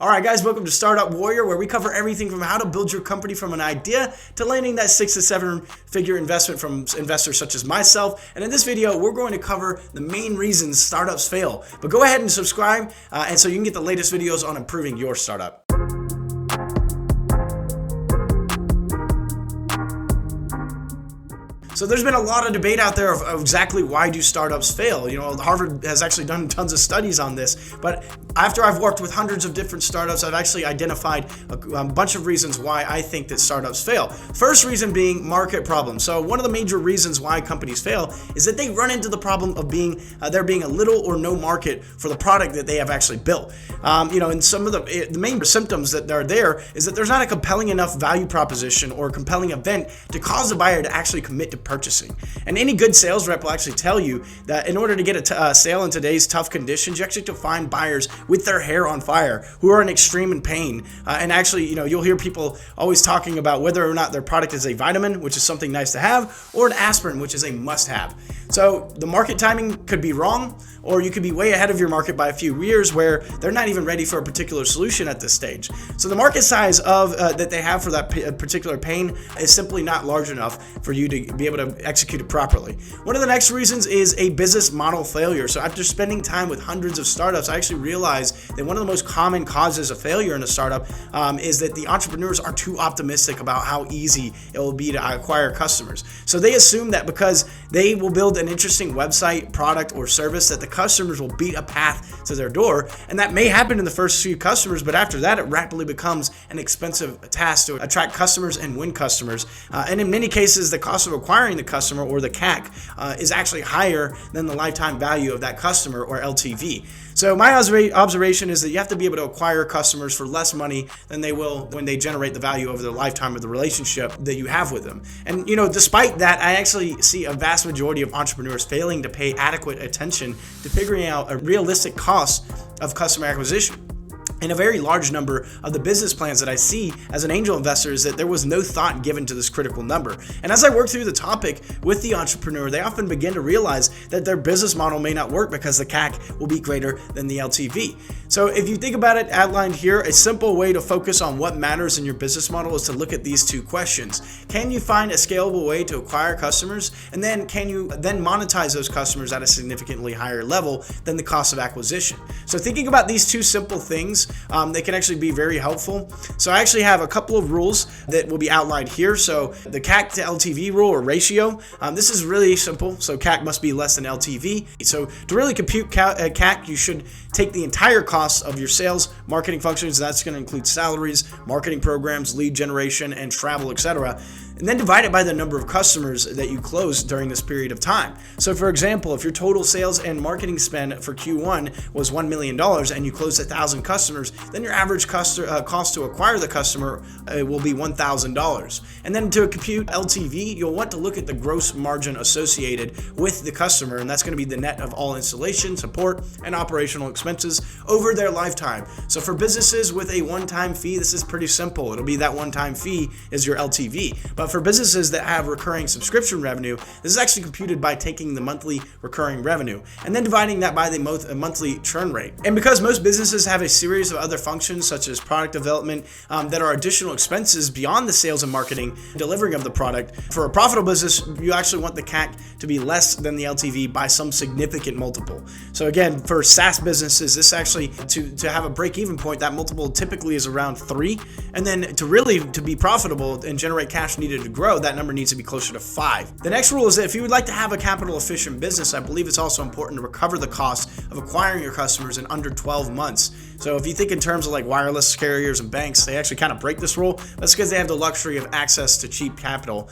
All right, guys, welcome to Startup Warrior, where we cover everything from how to build your company from an idea to landing that 6 to 7 figure investment from investors such as myself. And in this video, we're going to cover the main reasons startups fail. But go ahead and subscribe, and so you can get the latest videos on improving your startup. So there's been a lot of debate out there of exactly why do startups fail. You know, Harvard has actually done tons of studies on this, but after I've worked with hundreds of different startups, I've actually identified a bunch of reasons why I think that startups fail. First reason being market problems. So one of the major reasons why companies fail is that they run into the problem of there being a little or no market for the product that they have actually built. And some of the main symptoms that are there is that there's not a compelling enough value proposition or compelling event to cause the buyer to actually commit to purchasing. And any good sales rep will actually tell you that in order to get a sale in today's tough conditions, you actually have to find buyers with their hair on fire who are in extreme pain. And actually, you'll hear people always talking about whether or not their product is a vitamin, which is something nice to have, or an aspirin, which is a must-have. So the market timing could be wrong, or you could be way ahead of your market by a few years where they're not even ready for a particular solution at this stage. So the market size of that they have for that particular pain is simply not large enough for you to be able to execute it properly. One of the next reasons is a business model failure. So after spending time with hundreds of startups, I actually realized that one of the most common causes of failure in a startup is that the entrepreneurs are too optimistic about how easy it will be to acquire customers. So they assume that because they will build an interesting website, product, or service that the customers will beat a path to their door. And that may happen in the first few customers, but after that, it rapidly becomes an expensive task to attract customers and win customers. And in many cases, the cost of acquiring the customer, or the CAC, is actually higher than the lifetime value of that customer, or LTV. So my observation is that you have to be able to acquire customers for less money than they will when they generate the value over the lifetime of the relationship that you have with them. And despite that, I actually see a vast majority of entrepreneurs failing to pay adequate attention to figuring out a realistic cost of customer acquisition. And a very large number of the business plans that I see as an angel investor is that there was no thought given to this critical number. And as I work through the topic with the entrepreneur, they often begin to realize that their business model may not work because the CAC will be greater than the LTV. So if you think about it outlined here, a simple way to focus on what matters in your business model is to look at these two questions. Can you find a scalable way to acquire customers? And then can you then monetize those customers at a significantly higher level than the cost of acquisition? So thinking about these two simple things, they can actually be very helpful. So I actually have a couple of rules that will be outlined here. So the CAC to LTV rule, or ratio, this is really simple. So CAC must be less than LTV. So to really compute CAC, you should take the entire cost of your sales, marketing functions. That's going to include salaries, marketing programs, lead generation, and travel, etc. And then divide it by the number of customers that you close during this period of time. So for example, if your total sales and marketing spend for Q1 was $1 million and you closed 1,000 customers, then your average cost to acquire the customer will be $1,000. And then to compute LTV, you'll want to look at the gross margin associated with the customer, and that's going to be the net of all installation, support, and operational expenses over their lifetime. So for businesses with a one-time fee, this is pretty simple. It'll be that one-time fee is your LTV. But for businesses that have recurring subscription revenue, this is actually computed by taking the monthly recurring revenue and then dividing that by the monthly churn rate. And because most businesses have a series of other functions such as product development that are additional expenses beyond the sales and marketing delivering of the product, for a profitable business, you actually want the CAC to be less than the LTV by some significant multiple. So again, for SaaS businesses, this actually, to have a break-even point, that multiple typically is around 3. And then to be profitable and generate cash needed to grow, that number needs to be closer to 5. The next rule is that if you would like to have a capital efficient business, I believe it's also important to recover the cost of acquiring your customers in under 12 months. So if you think in terms of like wireless carriers and banks, they actually kind of break this rule. That's because they have the luxury of access to cheap capital.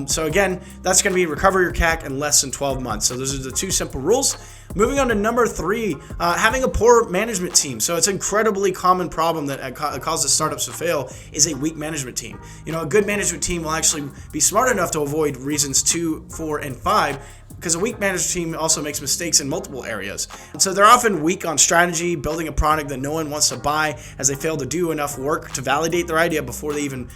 So again, that's going to be recover your CAC in less than 12 months. So those are the two simple rules. Moving on to number 3, having a poor management team. So it's an incredibly common problem that causes startups to fail is a weak management team. A good management team will actually be smart enough to avoid reasons 2, 4, and 5 because a weak management team also makes mistakes in multiple areas. And so they're often weak on strategy, building a product that no one wants to buy, as they fail to do enough work to validate their idea before they even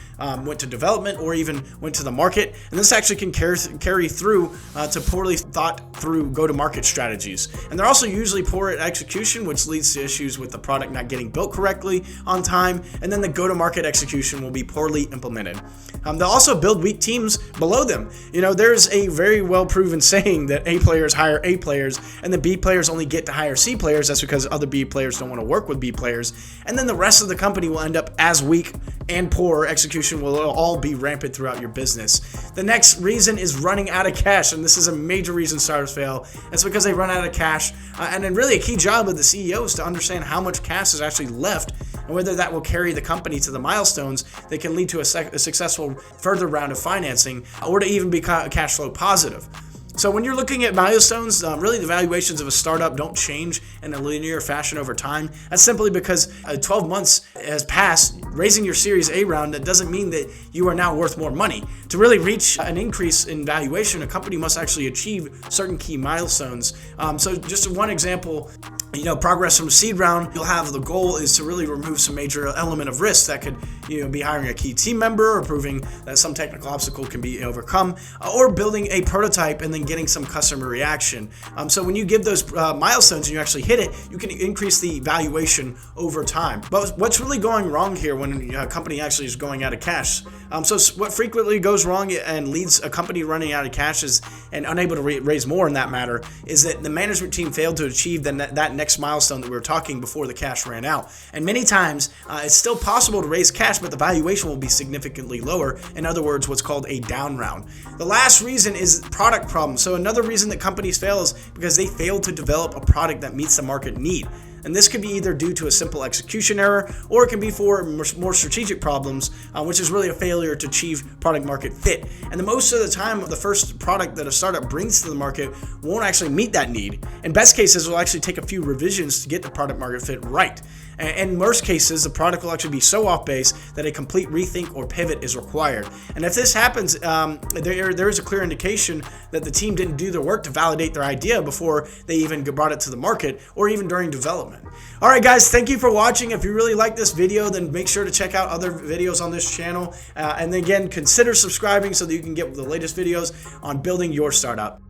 went to development or even went to the market. And this actually can carry through to poorly thought through go-to-market strategies. And they're also usually poor at execution, which leads to issues with the product not getting built correctly on time, and then the go-to-market execution will be poorly implemented. They'll also build weak teams below them. There's a very well-proven saying that A players hire A players, and the B players only get to hire C players. That's because other B players don't want to work with B players, and then the rest of the company will end up as weak and poor execution will all be rampant throughout your business. The next reason is running out of cash, and this is a major reason startups fail. It's because they run out of cash, and then really a key job of the CEO is to understand how much cash is actually left and whether that will carry the company to the milestones that can lead to a successful further round of financing or to even be cash flow positive. So when you're looking at milestones, really the valuations of a startup don't change in a linear fashion over time. That's simply because 12 months has passed raising your Series A round. That doesn't mean that you are now worth more money. To really reach an increase in valuation, a company must actually achieve certain key milestones. So just one example, progress from seed round, you'll have the goal is to really remove some major element of risk that could, be hiring a key team member or proving that some technical obstacle can be overcome, or building a prototype and then getting some customer reaction. So when you give those milestones and you actually hit it, you can increase the valuation over time. But what's really going wrong here when a company actually is going out of cash? So what frequently goes wrong and leads a company running out of cash and unable to raise more in that matter is that the management team failed to achieve that next milestone that we were talking before the cash ran out. And many times it's still possible to raise cash, but the valuation will be significantly lower. In other words, what's called a down round. The last reason is product problems. So another reason that companies fail is because they fail to develop a product that meets the market need. And this could be either due to a simple execution error, or it can be for more strategic problems, which is really a failure to achieve product market fit. And most of the time, the first product that a startup brings to the market won't actually meet that need. In best cases, it will actually take a few revisions to get the product market fit right. And in most cases, the product will actually be so off base that a complete rethink or pivot is required. And if this happens, there is a clear indication that the team didn't do their work to validate their idea before they even brought it to the market or even during development. All right, guys, thank you for watching. If you really like this video, then make sure to check out other videos on this channel. And then again, consider subscribing so that you can get the latest videos on building your startup.